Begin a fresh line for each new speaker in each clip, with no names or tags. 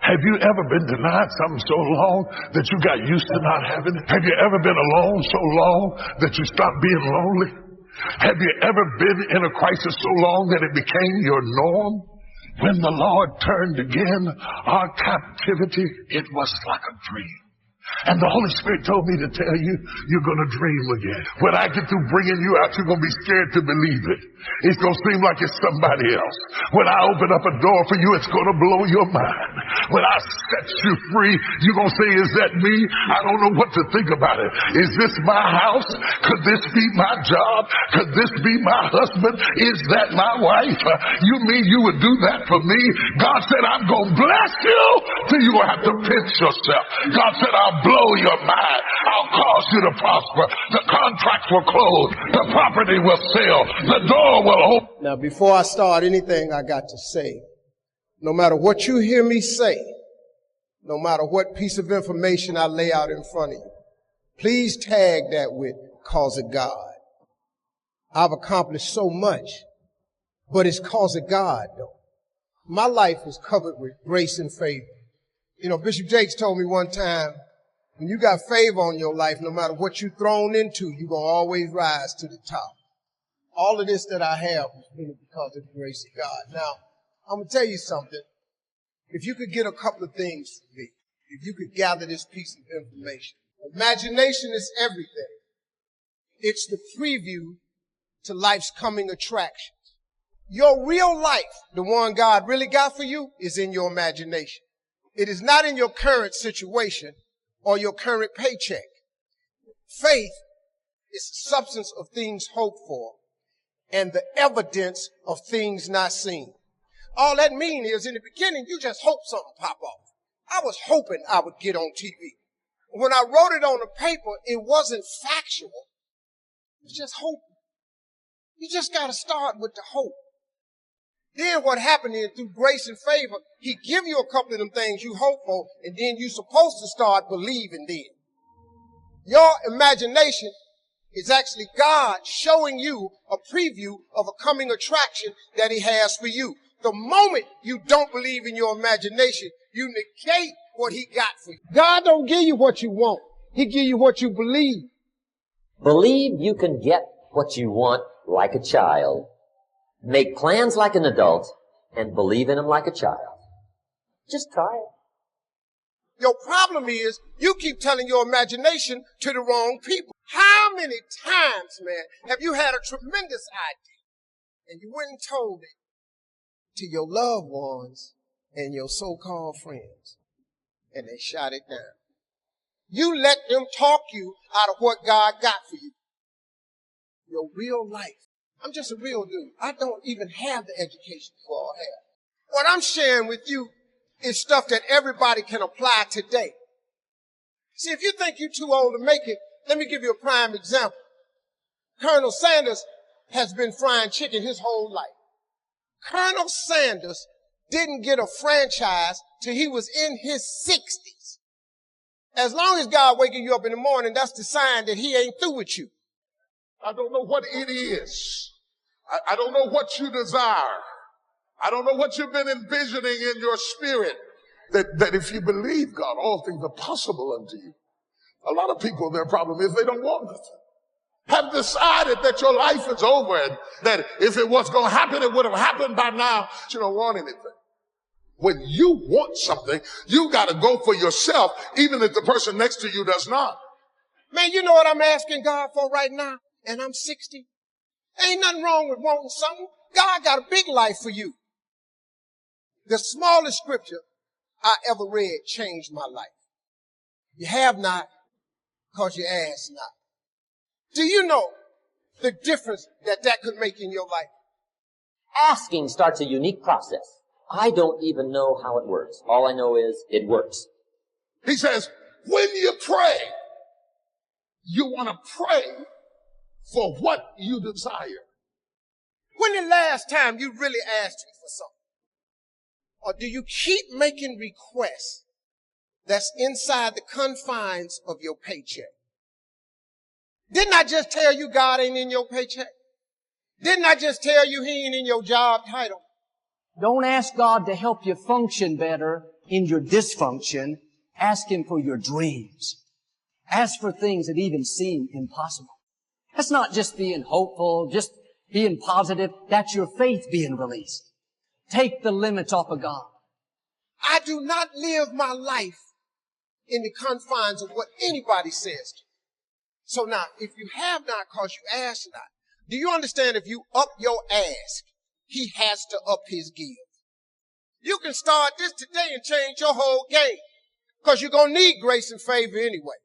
Have you ever been denied something so long that you got used to not having it? Have you ever been alone so long that you stopped being lonely? Have you ever been in a crisis so long that it became your norm? When the Lord turned again our captivity, it was like a dream. And the Holy Spirit told me to tell you, you're going to dream again. When I get through bringing you out, you're going to be scared to believe it. It's going to seem like it's somebody else. When I open up a door for you, it's going to blow your mind. When I set you free, you're going to say, is that me? I don't know what to think about it. Is this my house? Could this be my job? Could this be my husband? Is that my wife? You mean you would do that for me? God said, I'm going to bless you till you're going to have to pinch yourself. God said, I'll blow your mind. I'll cause you to prosper. The contracts will close. The property will sell. The door will open.
Now, before I start anything I got to say, no matter what you hear me say, no matter what piece of information I lay out in front of you, please tag that with cause of God. I've accomplished so much, but it's cause of God, though. My life is covered with grace and favor. You know, Bishop Jakes told me one time, when you got favor on your life, no matter what you're thrown into, you're going to always rise to the top. All of this that I have is really because of the grace of God. Now, I'm going to tell you something. If you could get a couple of things from me, if you could gather this piece of information. Imagination is everything. It's the preview to life's coming attractions. Your real life, the one God really got for you, is in your imagination. It is not in your current situation or your current paycheck. Faith is the substance of things hoped for and the evidence of things not seen. All that means is in the beginning, you just hope something pop off. I was hoping I would get on TV. When I wrote it on the paper, it wasn't factual. It was just hope. You just got to start with the hope. Then what happened is through grace and favor, he give you a couple of them things you hope for, and then you're supposed to start believing then. Your imagination is actually God showing you a preview of a coming attraction that he has for you. The moment you don't believe in your imagination, you negate what he got for you. God don't give you what you want. He give you what you believe.
Believe you can get what you want like a child. Make plans like an adult and believe in them like a child. Just try it.
Your problem is you keep telling your imagination to the wrong people. How many times, man, have you had a tremendous idea and you went and told it to your loved ones and your so-called friends and they shot it down? You let them talk you out of what God got for you. Your real life. I'm just a real dude. I don't even have the education you all have. What I'm sharing with you is stuff that everybody can apply today. See, if you think you're too old to make it, let me give you a prime example. Colonel Sanders has been frying chicken his whole life. Colonel Sanders didn't get a franchise till he was in his 60s. As long as God waking you up in the morning, that's the sign that he ain't through with you.
I don't know what it is. I don't know what you desire. I don't know what you've been envisioning in your spirit. That if you believe God, all things are possible unto you. A lot of people, their problem is they don't want nothing. Have decided that your life is over and that if it was going to happen, it would have happened by now. But you don't want anything. When you want something, you got to go for yourself, even if the person next to you does not.
Man, you know what I'm asking God for right now? And I'm 60. Ain't nothing wrong with wanting something. God got a big life for you. The smallest scripture I ever read changed my life. You have not because you ask not. Do you know the difference that could make in your life?
Asking starts a unique process. I don't even know how it works. All I know is it works.
He says, when you pray, you want to pray for what you desire.
When the last time you really asked him for something? Or do you keep making requests that's inside the confines of your paycheck? Didn't I just tell you God ain't in your paycheck? Didn't I just tell you he ain't in your job title?
Don't ask God to help you function better. in your dysfunction, ask Him for your dreams. Ask for things that even seem impossible. That's not just being hopeful, just being positive. That's your faith being released. Take the limits off of God.
I do not live my life in the confines of what anybody says to me. So now, if you have not because you ask not, do you understand if you up your ask, He has to up His give? You can start this today and change your whole game because you're going to need grace and favor anyway.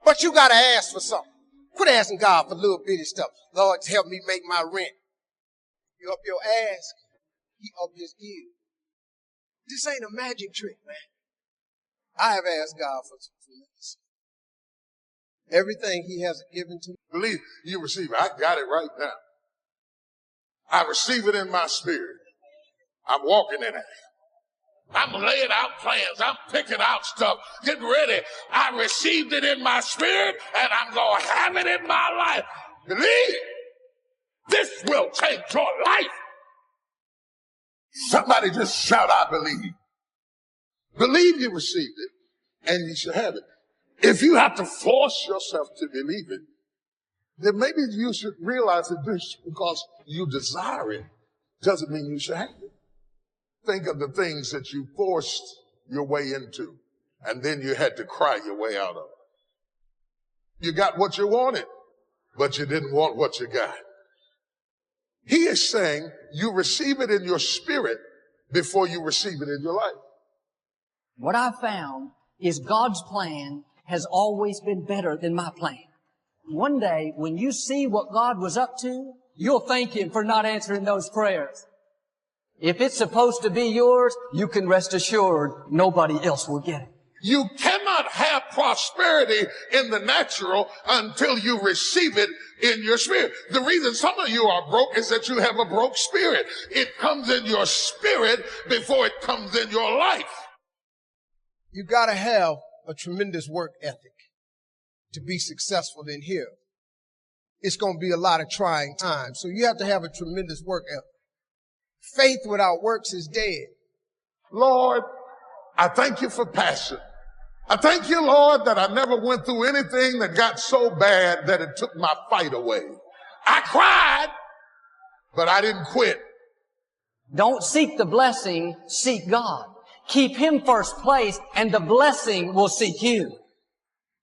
But you got to ask for something. Quit asking God for little bitty stuff. Lord, help me make my rent. You up your ask, He up His give. This ain't a magic trick, man. I have asked God for some tremendous. Everything He has given to me.
Believe you receive it. I got it right now. I receive it in my spirit. I'm walking in it. I'm laying out plans. I'm picking out stuff, getting ready. I received it in my spirit, and I'm going to have it in my life. Believe this will change your life. Somebody just shout, I believe. Believe you received it, and you should have it. If you have to force yourself to believe it, then maybe you should realize that just because you desire it doesn't mean you should have it. Think of the things that you forced your way into, and then you had to cry your way out of. You got what you wanted, but you didn't want what you got. He is saying you receive it in your spirit before you receive it in your life.
What I found is God's plan has always been better than my plan. One day, when you see what God was up to, you'll thank Him for not answering those prayers. If it's supposed to be yours, you can rest assured nobody else will get it.
You cannot have prosperity in the natural until you receive it in your spirit. The reason some of you are broke is that you have a broke spirit. It comes in your spirit before it comes in your life.
You got to have a tremendous work ethic to be successful in here. It's going to be a lot of trying times. So you have to have a tremendous work ethic. Faith without works is dead.
Lord, I thank you for passion. I thank you, Lord, that I never went through anything that got so bad that it took my fight away. I cried, but I didn't quit.
Don't seek the blessing, seek God. Keep Him first place, and the blessing will seek you.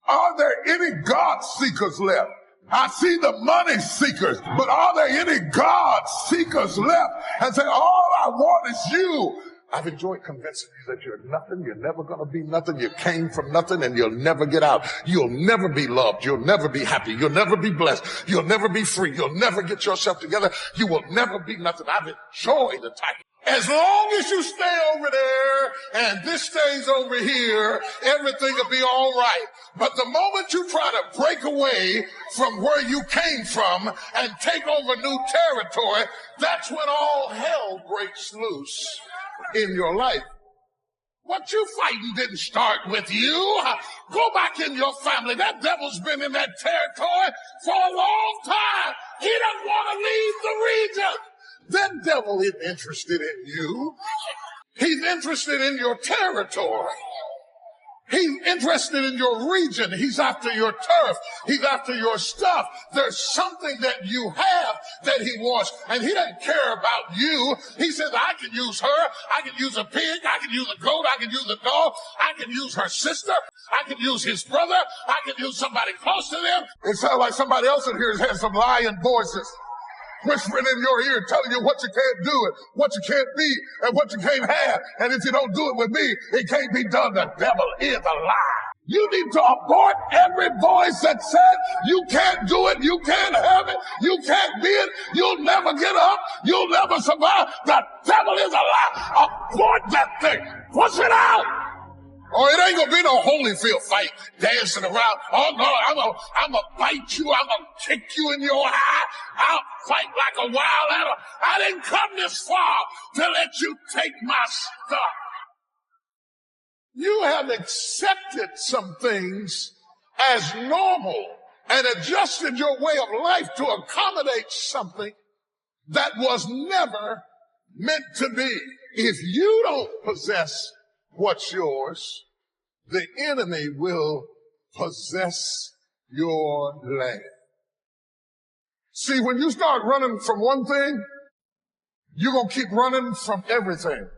Are there any God seekers left? I see the money seekers, but are there any God seekers left? And say, all I want is you. I've enjoyed convincing you that you're nothing, you're never going to be nothing, you came from nothing, and you'll never get out. You'll never be loved, you'll never be happy, you'll never be blessed, you'll never be free, you'll never get yourself together, you will never be nothing. I've enjoyed the time. As long as you stay over there and this stays over here, everything will be all right. But the moment you try to break away from where you came from and take over new territory, that's when all hell breaks loose in your life. What you fighting didn't start with you. Go back in your family. That devil's been in that territory for a long time. He doesn't want to leave the region. That devil isn't interested in you. He's interested in your territory. He's interested in your region. He's after your turf. He's after your stuff. There's something that you have that he wants, and he doesn't care about you. He says, I can use her. I can use a pig. I can use a goat. I can use a dog. I can use her sister. I can use his brother. I can use somebody close to them. It sounds like somebody else in here has some lying voices whispering in your ear, telling you what you can't do and what you can't be and what you can't have. And if you don't do it with me, it can't be done. The devil is a lie. You need to abort every voice that said you can't do it, you can't have it, you can't be it, you'll never get up, you'll never survive. The devil is a lie. Abort that thing. Push it out. Or it ain't gonna be no Holyfield fight dancing around. Oh no, I'm gonna bite you. I'm gonna kick you in your eye. I'll fight like a wild animal. I didn't come this far to let you take my stuff. You have accepted some things as normal and adjusted your way of life to accommodate something that was never meant to be. If you don't possess what's yours, the enemy will possess your land. See, when you start running from one thing, you're going to keep running from everything.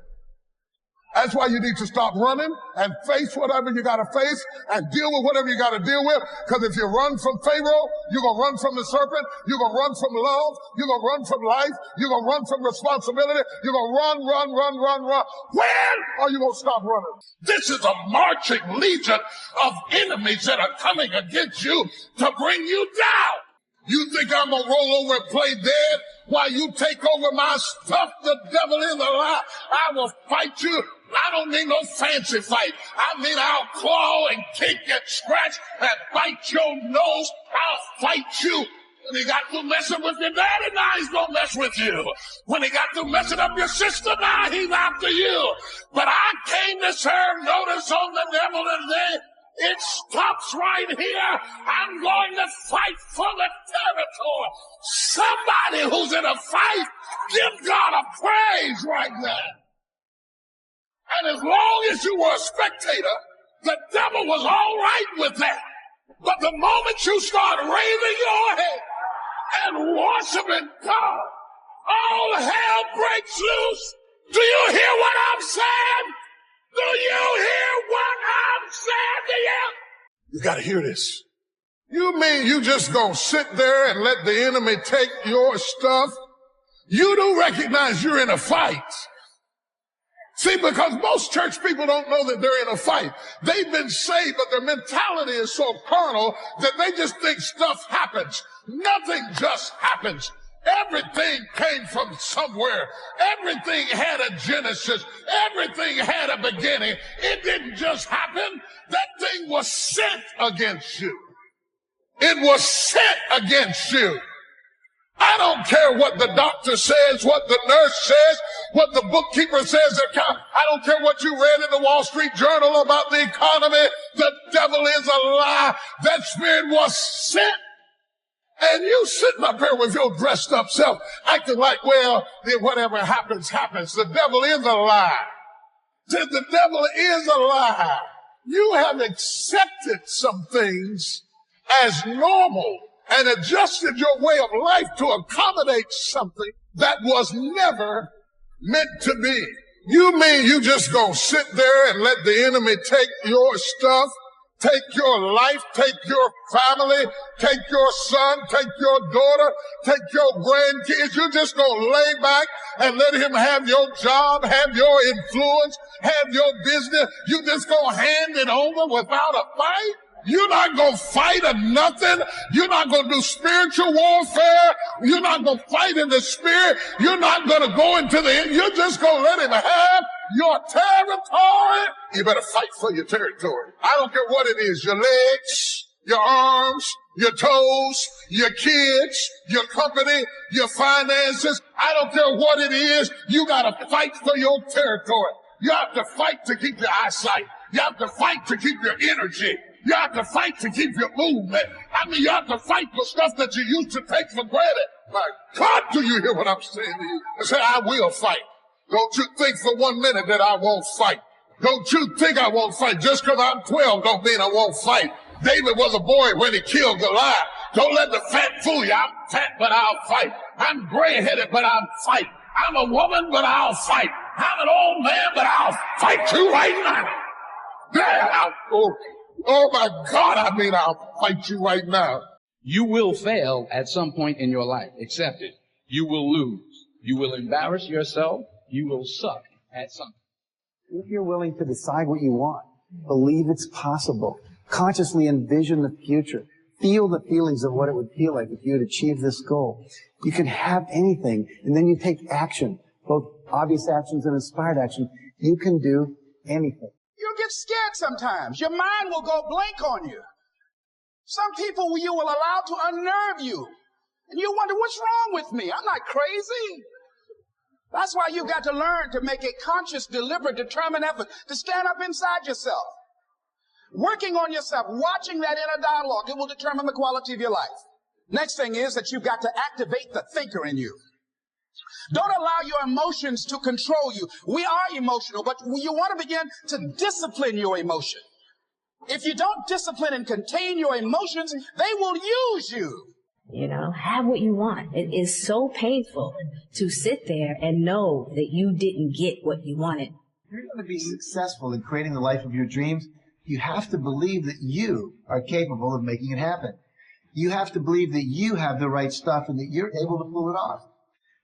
That's why you need to stop running and face whatever you got to face and deal with whatever you got to deal with. Because if you run from Pharaoh, you're going to run from the serpent. You're going to run from love. You're going to run from life. You're going to run from responsibility. You're going to run. When are you going to stop running? This is a marching legion of enemies that are coming against you to bring you down. You think I'm going to roll over and play dead while you take over my stuff? The devil is a lie. I will fight you. I don't need no fancy fight. I mean, I'll claw and kick and scratch and bite your nose. I'll fight you. When he got through messing with your daddy, now he's gonna mess with you. When he got through messing up your sister, now he's after you. But I came to serve notice on the devil today. It stops right here. I'm going to fight for the territory. Somebody who's in a fight, give God a praise right now. And as long as you were a spectator, the devil was all right with that. But the moment you start raising your head and worshiping God, all hell breaks loose. Do you hear what I'm saying? Do you hear what I'm saying to you? You got to hear this. You mean you just gonna sit there and let the enemy take your stuff? You do recognize you're in a fight. See, because most church people don't know that they're in a fight. They've been saved, but their mentality is so carnal that they just think stuff happens. Nothing just happens. Everything came from somewhere. Everything had a genesis. Everything had a beginning. It didn't just happen. That thing was sent against you. It was sent against you. I don't care what the doctor says, what the nurse says, what the bookkeeper says. I don't care what you read in the Wall Street Journal about the economy. The devil is a lie. That spirit was sent. And you sitting up here with your dressed up self, acting like, well, whatever happens, happens. The devil is a lie. The devil is a lie. You have accepted some things as normal and adjusted your way of life to accommodate something that was never meant to be. You mean you just gonna sit there and let the enemy take your stuff, take your life, take your family, take your son, take your daughter, take your grandkids? You just gonna lay back and let him have your job, have your influence, have your business? You just gonna hand it over without a fight? You're not going to fight or nothing. You're not going to do spiritual warfare. You're not going to fight in the spirit. You're not going to go into the end. You're just going to let him have your territory. You better fight for your territory. I don't care what it is. Your legs, your arms, your toes, your kids, your company, your finances. I don't care what it is. You got to fight for your territory. You have to fight to keep your eyesight. You have to fight to keep your energy. You have to fight to keep your movement. I mean, you have to fight for stuff that you used to take for granted. My God, do you hear what I'm saying to you? I say, I will fight. Don't you think for 1 minute that I won't fight. Don't you think I won't fight. Just because I'm 12 don't mean I won't fight. David was a boy when he killed Goliath. Don't let the fat fool you. I'm fat, but I'll fight. I'm gray-headed, but I'll fight. I'm a woman, but I'll fight. I'm an old man, but I'll fight you right now. Oh my God, I mean, I'll fight you right now.
You will fail at some point in your life. Accept it. You will lose. You will embarrass yourself. You will suck at something.
If you're willing to decide what you want, believe it's possible, consciously envision the future, feel the feelings of what it would feel like if you had achieved this goal, you can have anything, and then you take action, both obvious actions and inspired action. You can do anything.
You'll get scared sometimes. Your mind will go blank on you. Some people you will allow to unnerve you. And you wonder, what's wrong with me? I'm not crazy. That's why you've got to learn to make a conscious, deliberate, determined effort to stand up inside yourself. Working on yourself, watching that inner dialogue, it will determine the quality of your life. Next thing is that you've got to activate the thinker in you. Don't allow your emotions to control you. We are emotional, but you want to begin to discipline your emotion. If you don't discipline and contain your emotions, they will use you.
You know, have what you want. It is so painful to sit there and know that you didn't get what you wanted.
If you're going to be successful in creating the life of your dreams, you have to believe that you are capable of making it happen. You have to believe that you have the right stuff and that you're able to pull it off.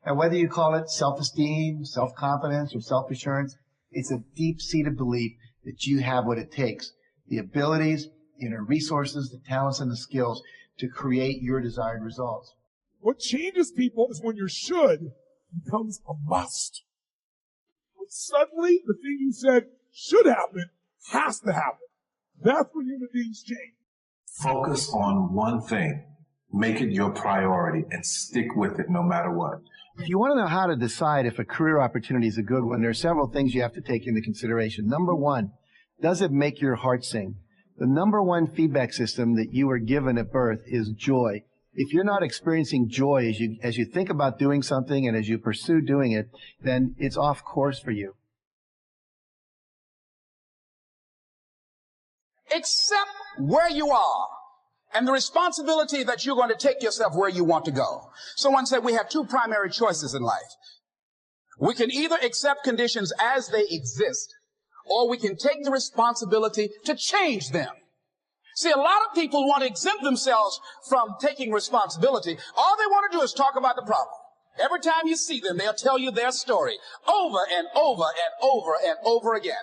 And whether you call it self-esteem, self-confidence, or self-assurance, it's a deep-seated belief that you have what it takes, the abilities, the inner resources, the talents, and the skills to create your desired results.
What changes people is when your should becomes a must. When suddenly the thing you said should happen has to happen. That's when human beings change.
Focus on one thing. Make it your priority and stick with it no matter what.
If you want to know how to decide if a career opportunity is a good one, there are several things you have to take into consideration. Number one, does it make your heart sing? The number one feedback system that you are given at birth is joy. If you're not experiencing joy as you think about doing something and as you pursue doing it, then it's off course for you.
Accept where you are and the responsibility that you're going to take yourself where you want to go. Someone said we have two primary choices in life. We can either accept conditions as they exist, or we can take the responsibility to change them. See, a lot of people want to exempt themselves from taking responsibility. All they want to do is talk about the problem. Every time you see them, they'll tell you their story over and over and over and over again.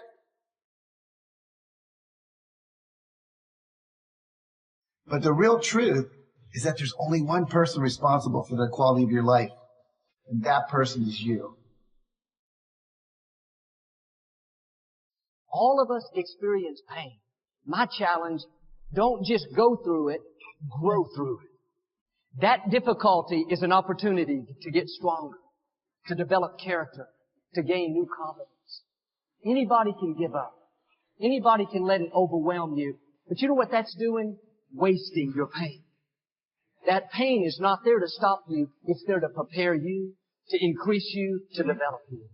But the real truth is that there's only one person responsible for the quality of your life, and that person is you.
All of us experience pain. My challenge, don't just go through it, grow through it. That difficulty is an opportunity to get stronger, to develop character, to gain new confidence. Anybody can give up. Anybody can let it overwhelm you. But you know what that's doing? Wasting your pain. That pain is not there to stop you. It's there to prepare you, to increase you, to develop you.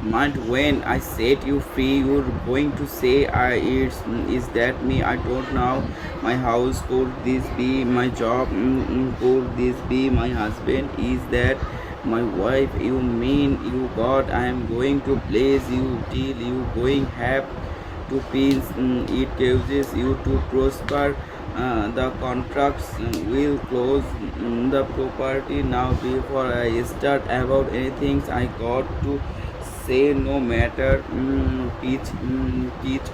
But when I set you free, you're going to say, is that me? I don't know. My house, could this be my job? Could this be my husband? Is that my wife? You mean you God? I am going to bless you till you going have to peace. It causes you to prosper. The contracts will close the property. Now before I start about anything, I got to say no matter teach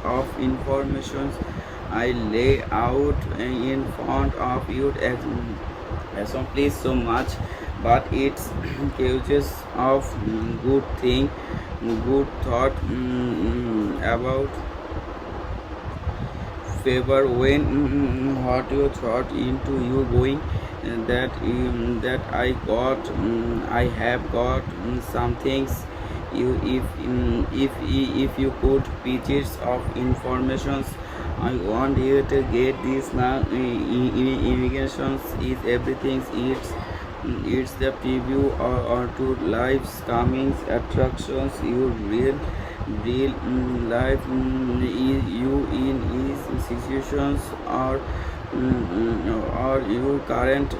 of informations I lay out in front of you accomplished so much, but it's causes of good thing, good thought about favor when what you thought into you going that I got I have got some things. If you put pieces of informations, I want you to get this now. Immigrations is everything. It's the preview or to life's coming attractions. Your real life. You in these situations or your current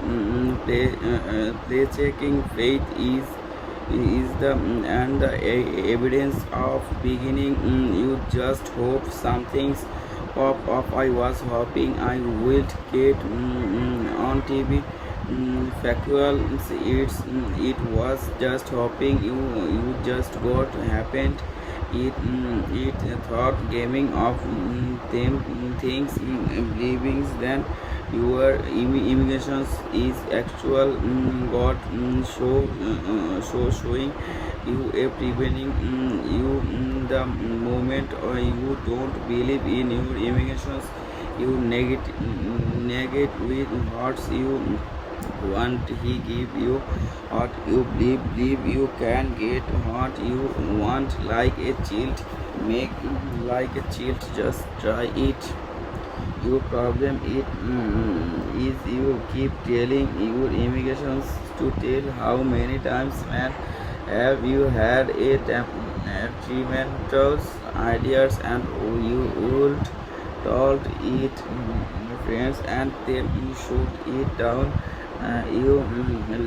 play checking faith is the and the evidence of beginning. You just hope some things pop up. I was hoping I will get on TV. Factual, it was just hoping you just got happened. it thought gaming of them things believing then your immigration is actual God showing you a preventing you the moment or you don't believe in your immigrations you negate with hearts you want he give you what you believe you can get what you want like a child make like a child just try it your problem is you keep telling your immigrations to tell how many times man have you had a tremendous ideas and you would told it friends and then you shoot it down you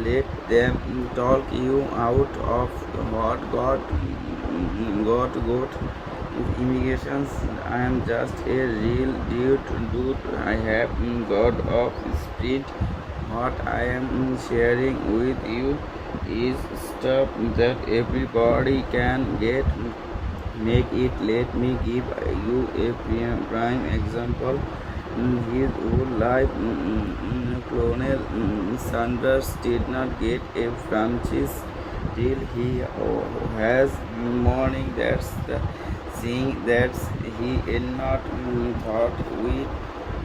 let them talk you out of what got immigrations. I am just a real dude. I have God of spirit. What I am sharing with you is stuff that everybody can get. Make it. Let me give you a prime example. His whole life, Colonel Sanders did not get a franchise till he has morning. That's the thing that he is not thought with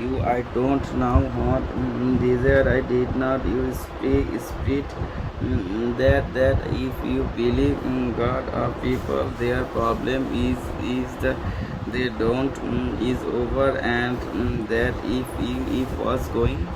you. I don't know what desire I did not use spirit that if you believe in God or people their problem is that they don't is over and that if was going